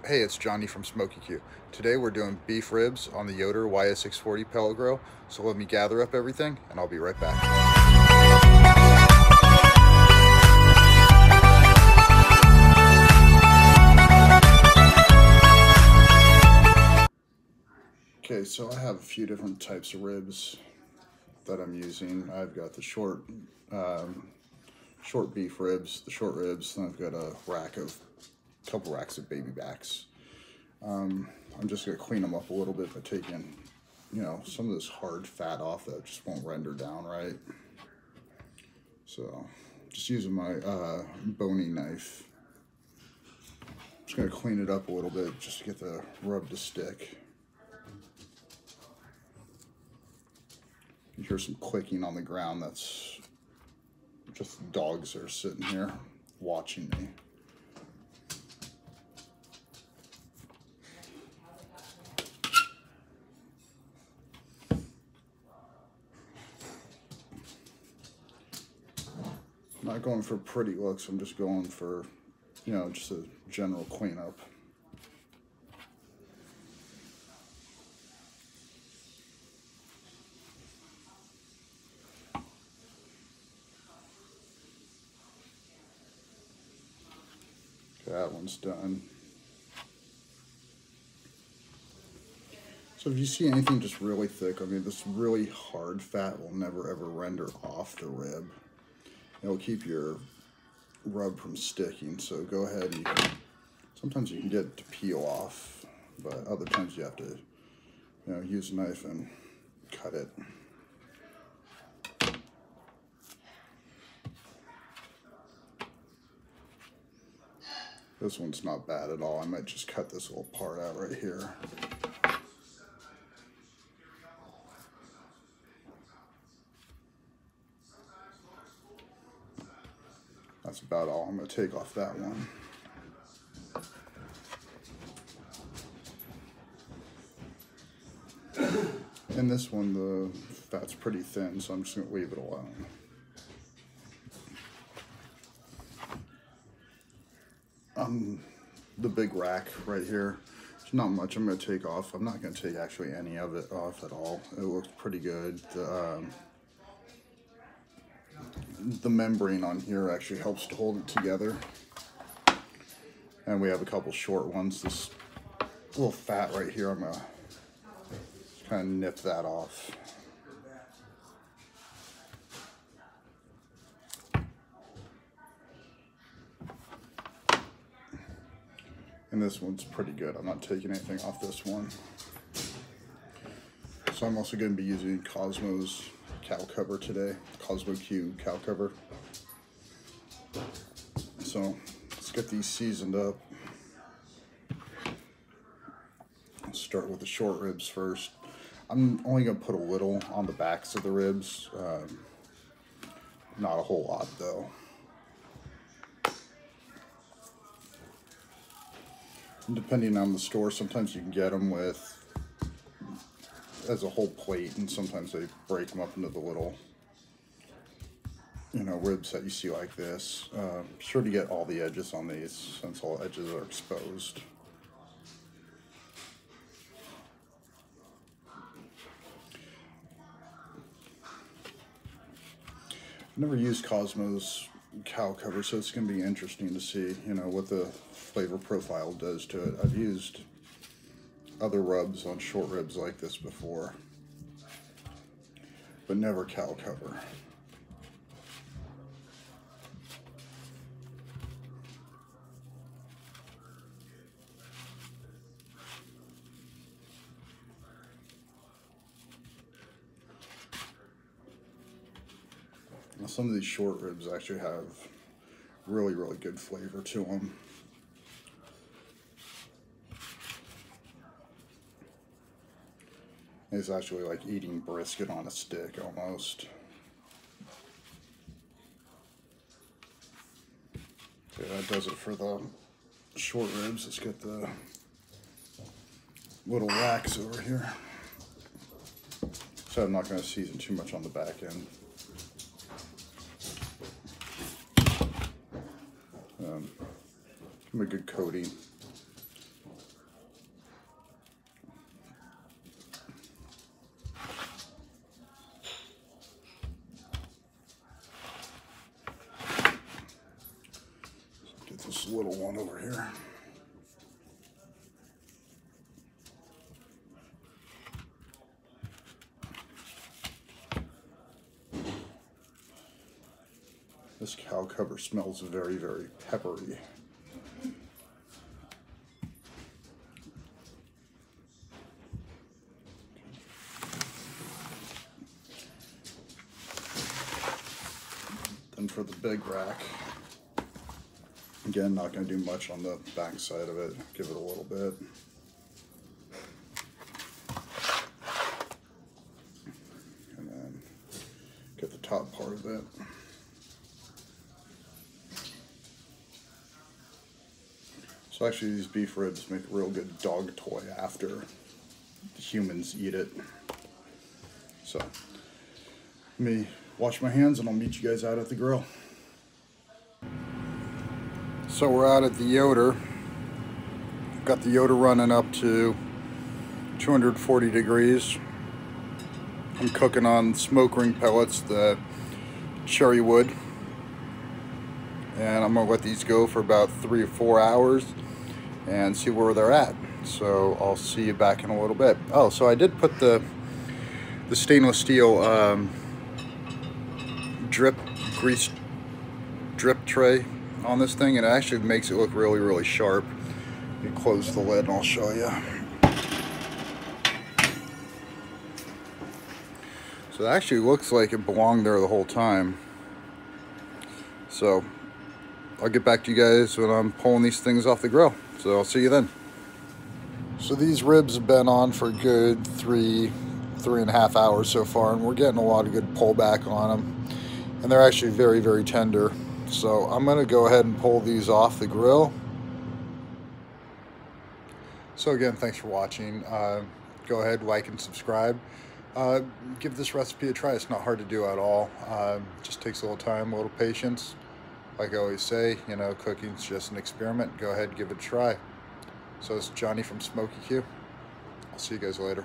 Hey, it's Johnny from Smoky Q. Today we're doing beef ribs on the Yoder YS640 pellet grill. So let me gather up everything and I'll be right back. Okay, so I have a few different types of ribs that I'm using. I've got the short beef ribs, the short ribs, and I've got a couple racks of baby backs. I'm just gonna clean them up a little bit by taking, some of this hard fat off that just won't render down right. So, just using my boning knife. Just gonna clean it up a little bit just to get the rub to stick. You hear some clicking on the ground. That's just dogs that are sitting here watching me. I'm not going for pretty looks, I'm just going for, just a general cleanup. Okay, that one's done. So if you see anything just really thick, this really hard fat will never ever render off the rib. It'll keep your rub from sticking, so go ahead and sometimes you can get it to peel off, but other times you have to, use a knife and cut it. This one's not bad at all. I might just cut this little part out right here. That's about all. I'm going to take off that one. And this one, the fat's pretty thin, so I'm just going to leave it alone. The big rack right here, there's not much I'm going to take off. I'm not going to take actually any of it off at all. It looks pretty good. The membrane on here actually helps to hold it together. And we have a couple short ones. This little fat right here, I'm going to kind of nip that off. And this one's pretty good. I'm not taking anything off this one. So I'm also going to be using Cosmo's cow cover today. Cosmo Q cow cover. So let's get these seasoned up. Let's start with the short ribs first. I'm only going to put a little on the backs of the ribs. Not a whole lot though. And depending on the store, sometimes you can get them as a whole plate, and sometimes they break them up into the little, ribs that you see like this. Be sure to get all the edges on these, since all edges are exposed. I've never used Cosmo's cow cover, so it's going to be interesting to see, what the flavor profile does to it. I've used other rubs on short ribs like this before, but never cow cover. Now, some of these short ribs actually have really, really good flavor to them. It's actually like eating brisket on a stick almost. Okay, that does it for the short ribs. Let's get the little racks over here. So I'm not going to season too much on the back end. Give them a good coating. this little one over here. This cow cover smells very, very peppery. Then for the big rack, again, not going to do much on the back side of it. Give it a little bit. And then get the top part of it. So actually these beef ribs make a real good dog toy after the humans eat it. So let me wash my hands and I'll meet you guys out at the grill. So we're out at the Yoder. Got the Yoder running up to 240 degrees. I'm cooking on smoke ring pellets, the cherry wood. And I'm gonna let these go for about 3 or 4 hours and see where they're at. So I'll see you back in a little bit. Oh, so I did put the stainless steel grease drip tray on this thing, and it actually makes it look really, really sharp. You close the lid and I'll show you. So it actually looks like it belonged there the whole time. So I'll get back to you guys when I'm pulling these things off the grill. So I'll see you then. So these ribs have been on for a good 3.5 hours so far, and we're getting a lot of good pullback on them. And they're actually very, very tender. So I'm gonna go ahead and pull these off the grill. So again, thanks for watching. Go ahead, like and subscribe. Give this recipe a try. It's not hard to do at all. Just takes a little time, a little patience. Like I always say, you know, cooking's just an experiment. Go ahead, give it a try. So it's Johnny from Smoky Q. I'll see you guys later.